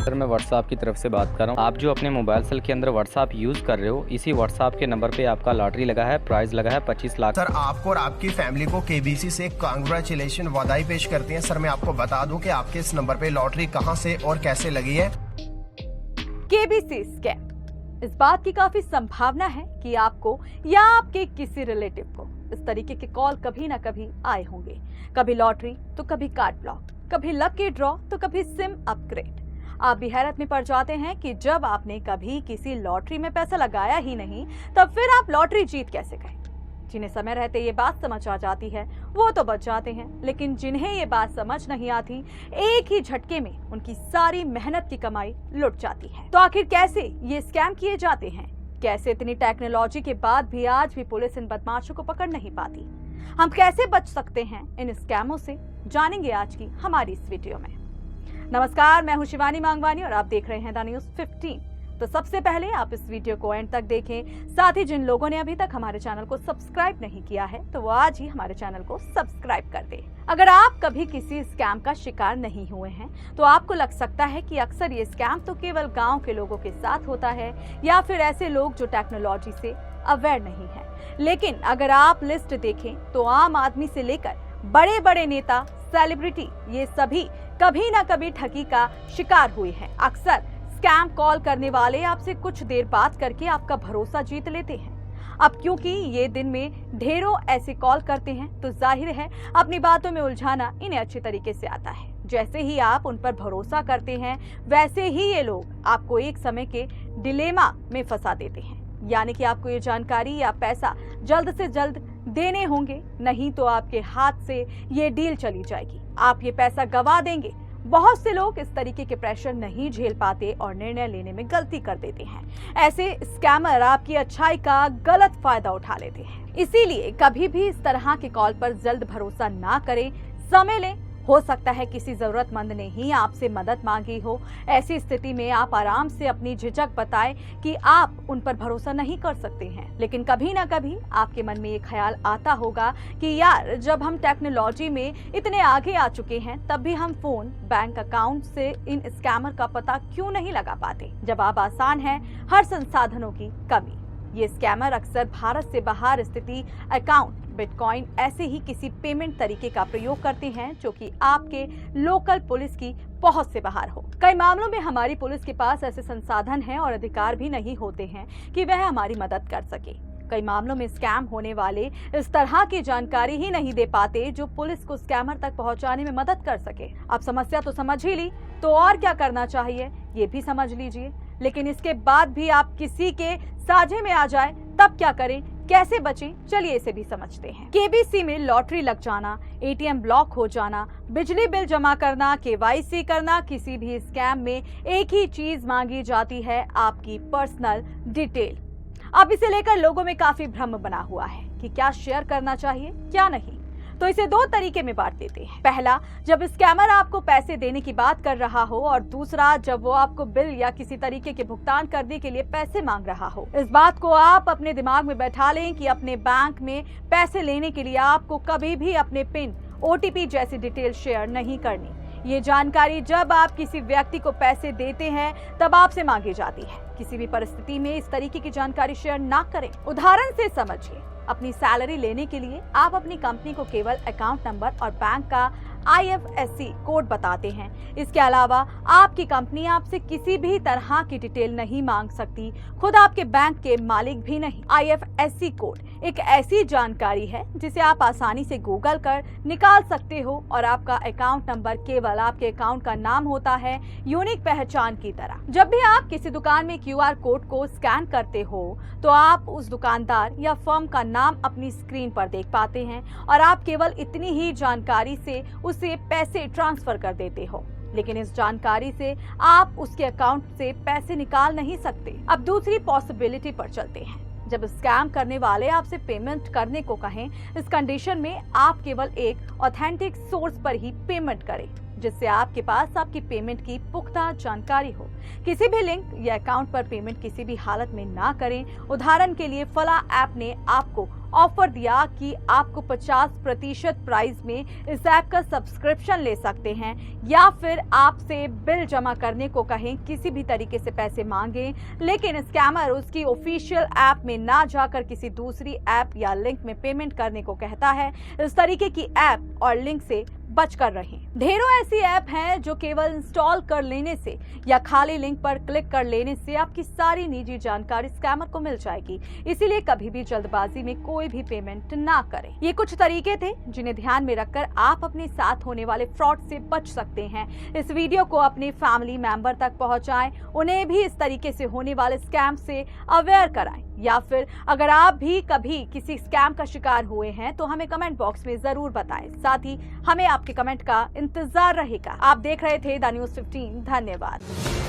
Sir मैं WhatsApp की तरफ से बात कर रहा हूँ। आप जो अपने मोबाइल सेल के अंदर व्हाट्सएप यूज़ कर रहे हो, इसी व्हाट्सएप के नंबर पे आपका लॉटरी लगा है, प्राइस लगा है 25 लाख। सर आपको और आपकी फैमिली को केबीसी से कांग्रेचुलेशन बधाई पेश करते हैं। सर मैं आपको बता दूं कि आपके इस नंबर पे लॉटरी कहां से और कैसे लगी है। केबीसी स्कैम, इस बात की काफी संभावना है कि आपको या आपके किसी रिलेटिव को इस तरीके के कॉल कभी ना कभी आए होंगे। कभी लॉटरी तो कभी कार्ड ब्लॉक, कभी लकी ड्रॉ तो कभी सिम अपग्रेड। आप भी हैरत में पड़ जाते हैं कि जब आपने कभी किसी लॉटरी में पैसा लगाया ही नहीं, तब फिर आप लॉटरी जीत कैसे गए। जिन्हें समय रहते ये बात समझ आ जाती है वो तो बच जाते हैं, लेकिन जिन्हें ये बात समझ नहीं आती, एक ही झटके में उनकी सारी मेहनत की कमाई लुट जाती है। तो आखिर कैसे ये स्कैम किए जाते हैं, कैसे इतनी टेक्नोलॉजी के बाद भी आज भी पुलिस इन बदमाशों को पकड़ नहीं पाती, हम कैसे बच सकते हैं इन स्कैमों से, जानेंगे आज की हमारी इस वीडियो में। नमस्कार, मैं हूं शिवानी मांगवानी और आप देख रहे हैं द न्यूज़ 15। तो सबसे पहले आप इस वीडियो को एंड तक देखें। साथ ही जिन लोगों ने अभी तक हमारे चैनल को सब्सक्राइब नहीं किया है तो वो आज ही हमारे चैनल को सब्सक्राइब कर दें। अगर आप कभी किसी स्कैम का शिकार नहीं हुए हैं तो आपको लग सकता है कि अक्सर ये स्कैम तो केवल गांव के लोगों के साथ होता है या फिर ऐसे लोग जो टेक्नोलॉजी से अवेयर नहीं है। लेकिन अगर आप लिस्ट देखें तो आम आदमी से लेकर बड़े बड़े नेता, सेलिब्रिटी, ये सभी कभी ना कभी ठगी का शिकार हुए हैं। अक्सर स्कैम कॉल करने वाले आपसे कुछ देर बात करके आपका भरोसा जीत लेते हैं। अब क्योंकि ये दिन में ढेरों ऐसे कॉल करते हैं तो जाहिर है अपनी बातों में उलझाना इन्हें अच्छे तरीके से आता है। जैसे ही आप उन पर भरोसा करते हैं वैसे ही ये लोग आपको एक समय के डिलेमा में फंसा देते हैं, यानी कि आपको ये जानकारी या पैसा जल्द से जल्द देने होंगे, नहीं तो आपके हाथ से ये डील चली जाएगी, आप ये पैसा गवा देंगे। बहुत से लोग इस तरीके के प्रेशर नहीं झेल पाते और निर्णय लेने में गलती कर देते हैं। ऐसे स्कैमर आपकी अच्छाई का गलत फायदा उठा लेते हैं। इसीलिए कभी भी इस तरह के कॉल पर जल्द भरोसा ना करें, समय लें। हो सकता है किसी जरूरतमंद ने ही आपसे मदद मांगी हो। ऐसी स्थिति में आप आराम से अपनी झिझक बताएं कि आप उन पर भरोसा नहीं कर सकते हैं, लेकिन कभी ना कभी आपके मन में ये ख्याल आता होगा कि यार जब हम टेक्नोलॉजी में इतने आगे आ चुके हैं तब भी हम फोन, बैंक अकाउंट से इन स्कैमर का पता क्यों नहीं लगा पाते। जवाब आसान है, हर संसाधनों की कमी। ये स्कैमर अक्सर भारत से बाहर स्थिति अकाउंट, बिटकॉइन ऐसे ही किसी पेमेंट तरीके का प्रयोग करते हैं जो कि आपके लोकल पुलिस की पहुंच से बाहर हो। कई मामलों में हमारी पुलिस के पास ऐसे संसाधन हैं और अधिकार भी नहीं होते हैं कि वह हमारी मदद कर सके। कई मामलों में स्कैम होने वाले इस तरह की जानकारी ही नहीं दे पाते जो पुलिस को स्कैमर तक पहुंचाने में मदद कर सके। अब समस्या तो समझ ही ली, तो और क्या करना चाहिए ये भी समझ लीजिए। लेकिन इसके बाद भी आप किसी के साझे में आ जाए तब क्या करें, कैसे बचें, चलिए इसे भी समझते हैं। केबीसी में लॉटरी लग जाना, एटीएम ब्लॉक हो जाना, बिजली बिल जमा करना, केवाईसी करना, किसी भी स्कैम में एक ही चीज मांगी जाती है, आपकी पर्सनल डिटेल। अब इसे लेकर लोगों में काफी भ्रम बना हुआ है कि क्या शेयर करना चाहिए क्या नहीं। तो इसे दो तरीके में बांट देते हैं। पहला, जब स्कैमर आपको पैसे देने की बात कर रहा हो, और दूसरा, जब वो आपको बिल या किसी तरीके के भुगतान करने के लिए पैसे मांग रहा हो। इस बात को आप अपने दिमाग में बैठा लें कि अपने बैंक में पैसे लेने के लिए आपको कभी भी अपने पिन, OTP जैसी डिटेल शेयर नहीं करनी। ये जानकारी जब आप किसी व्यक्ति को पैसे देते हैं तब आपसे मांगी जाती है। किसी भी परिस्थिति में इस तरीके की जानकारी शेयर ना करें। उदाहरण से समझिए, अपनी सैलरी लेने के लिए आप अपनी कंपनी को केवल अकाउंट नंबर और बैंक का IFSC कोड बताते हैं। इसके अलावा आपकी कंपनी आपसे किसी भी तरह की डिटेल नहीं मांग सकती, खुद आपके बैंक के मालिक भी नहीं। IFSC कोड एक ऐसी जानकारी है जिसे आप आसानी से गूगल कर निकाल सकते हो और आपका अकाउंट नंबर केवल आपके अकाउंट का नाम होता है, यूनिक पहचान की तरह। जब भी आप किसी दुकान में QR कोड को स्कैन करते हो तो आप उस दुकानदार या फर्म का नाम अपनी स्क्रीन पर देख पाते हैं और आप केवल इतनी ही जानकारी से उसे पैसे ट्रांसफर कर देते हो, लेकिन इस जानकारी से आप उसके अकाउंट से पैसे निकाल नहीं सकते। अब दूसरी पॉसिबिलिटी पर चलते हैं। जब स्कैम करने वाले आपसे पेमेंट करने को कहें, इस कंडीशन में आप केवल एक ऑथेंटिक सोर्स पर ही पेमेंट करें, जिससे आपके पास आपकी पेमेंट की पुख्ता जानकारी हो। किसी भी लिंक या अकाउंट पर पेमेंट किसी भी हालत में ना करें। उदाहरण के लिए फला ऐप ने आपको ऑफर दिया कि आपको 50% प्राइस में इस ऐप का सब्सक्रिप्शन ले सकते हैं, या फिर आपसे बिल जमा करने को कहें, किसी भी तरीके से पैसे मांगे, लेकिन स्कैमर उसकी ऑफिशियल ऐप में ना जाकर किसी दूसरी ऐप या लिंक में पेमेंट करने को कहता है। इस तरीके की ऐप और लिंक से बचकर रहें। ढेरों ऐसी ऐप हैं जो केवल इंस्टॉल कर लेने से या खाली लिंक पर क्लिक कर लेने से आपकी सारी निजी जानकारी स्कैमर को मिल जाएगी। इसीलिए कभी भी जल्दबाजी में कोई भी पेमेंट ना करें। ये कुछ तरीके थे जिन्हें ध्यान में रखकर आप अपने साथ होने वाले फ्रॉड से बच सकते हैं। इस वीडियो को अपने फैमिली मेंबर तक पहुंचाएं, उन्हें भी इस तरीके से होने वाले स्कैम से अवेयर कराएं, या फिर अगर आप भी कभी किसी स्कैम का शिकार हुए हैं तो हमें कमेंट बॉक्स में जरूर बताएं। साथ ही हमें आपके कमेंट का इंतजार रहेगा। आप देख रहे थे द न्यूज़ 15। धन्यवाद।